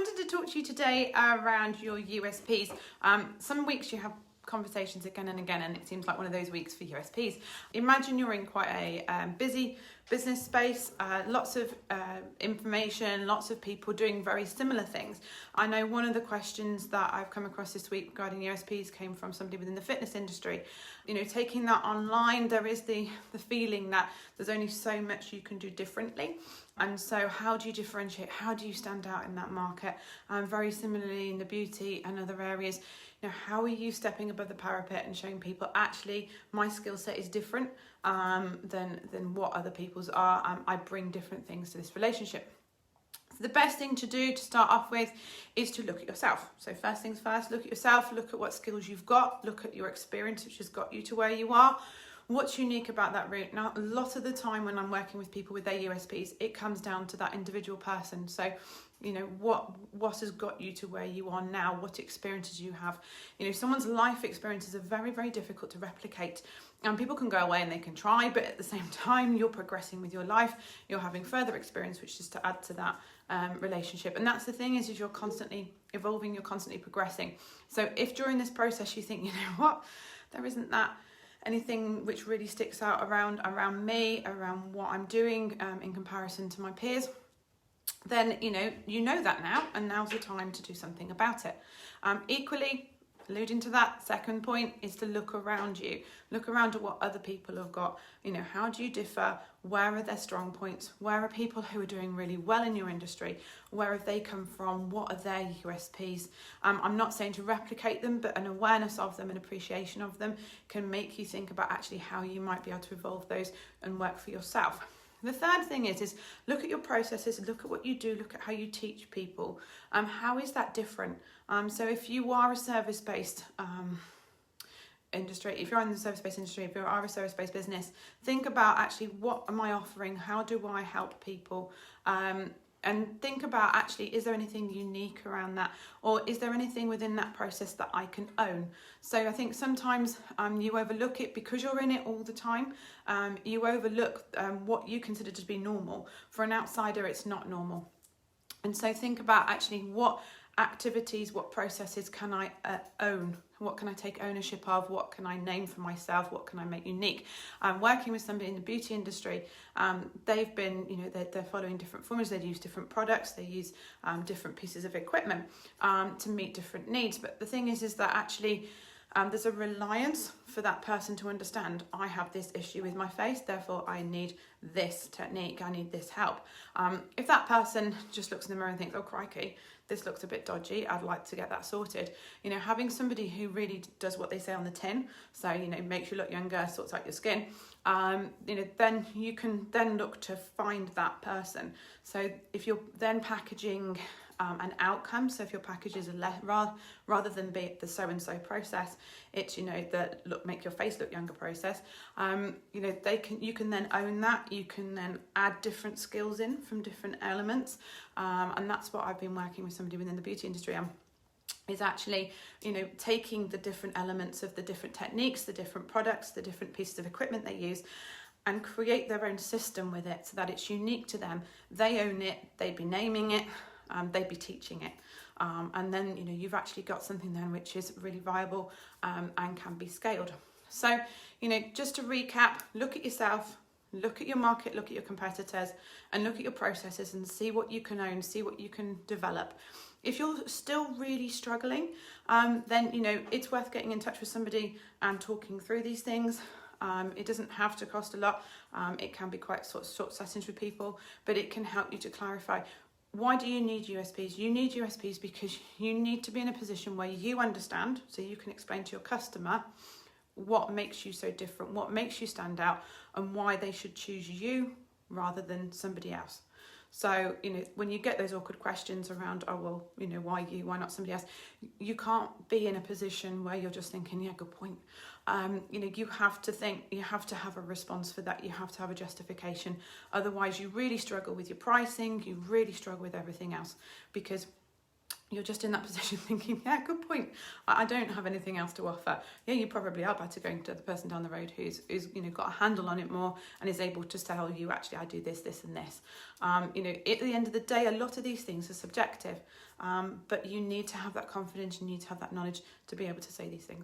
wanted to talk to you today around your USPs. Some weeks you have conversations again and again, and it seems like one of those weeks for USPs. Imagine you're in quite a busy business space, lots of information, lots of people doing very similar things. I know one of the questions that I've come across this week regarding USPs came from somebody within the fitness industry. You know, taking that online, there is the feeling that there's only so much you can do differently. And so how do you differentiate? How do you stand out in that market? Very similarly in the beauty and other areas, you know, how are you stepping above the parapet and showing people actually my skill set is different than what other people's are. I bring different things to this relationship. So the best thing to do to start off with is to look at yourself. So first things first, look at yourself, look at what skills you've got, look at your experience which has got you to where you are. What's unique about that route? Now, a lot of the time when I'm working with people with their USPs, it comes down to that individual person. So, you know, what has got you to where you are now? What experiences you have? You know, someone's life experiences are very, very difficult to replicate. And people can go away and they can try, but at the same time, you're progressing with your life. You're having further experience, which is to add to that relationship. And that's the thing is you're constantly evolving, you're constantly progressing. So if during this process you think, you know what, there isn't that anything which really sticks out around me, around what I'm doing in comparison to my peers, then you know that now, and now's the time to do something about it. Equally, alluding to that second point is to look around you. Look around at what other people have got. You know, how do you differ? Where are their strong points? Where are people who are doing really well in your industry? Where have they come from? What are their USPs? I'm not saying to replicate them, but an awareness of them and appreciation of them can make you think about actually how you might be able to evolve those and work for yourself. The third thing is look at your processes, look at what you do, look at how you teach people. How is that different? So if you are a service-based industry, if you're in the service-based industry, if you are a service-based business, think about actually what am I offering? How do I help people? And think about actually, is there anything unique around that? Or is there anything within that process that I can own? So I think sometimes you overlook it because you're in it all the time. You overlook what you consider to be normal. For an outsider, it's not normal. And so think about actually what activities, what processes can I own? What can I take ownership of? What can I name for myself? What can I make unique? Working with somebody in the beauty industry, they've been, you know, they're following different formulas. They use different products. They use different pieces of equipment to meet different needs. But the thing is that actually there's a reliance for that person to understand, I have this issue with my face, therefore I need this technique, I need this help. If that person just looks in the mirror and thinks, oh crikey, this looks a bit dodgy, I'd like to get that sorted. You know, having somebody who really does what they say on the tin, so, you know, makes you look younger, sorts out your skin, you know, then you can then look to find that person. if you're then packaging an outcome, so if your package is rather than be the so-and-so process, it's, you know, the make your face look younger process, you know, you can then own that. You can then add different skills in from different elements, and that's what I've been working with somebody within the beauty industry on, is actually, you know, taking the different elements of the different techniques, the different products, the different pieces of equipment they use, and create their own system with it so that it's unique to them. They own it, they'd be naming it, they'd be teaching it. And then, you know, you've actually got something then which is really viable and can be scaled. So, you know, just to recap, look at yourself, look at your market, look at your competitors, and look at your processes and see what you can own, see what you can develop. If you're still really struggling, then, you know, it's worth getting in touch with somebody and talking through these things. It doesn't have to cost a lot. It can be quite sort of short sessions with people, but it can help you to clarify, why do you need USPs? You need USPs because you need to be in a position where you understand, so you can explain to your customer what makes you so different, what makes you stand out, and why they should choose you rather than somebody else. So, you know, when you get those awkward questions around, oh, well, you know, why you, why not somebody else? You can't be in a position where you're just thinking, yeah, good point. You know, you have to think, you have to have a response for that. You have to have a justification. Otherwise, you really struggle with your pricing. You really struggle with everything else, because you're just in that position thinking, yeah, good point. I don't have anything else to offer. Yeah, you probably are better going to the person down the road who's got a handle on it more and is able to tell you, actually, I do this, this, and this. At the end of the day, a lot of these things are subjective, but you need to have that confidence. You need to have that knowledge to be able to say these things.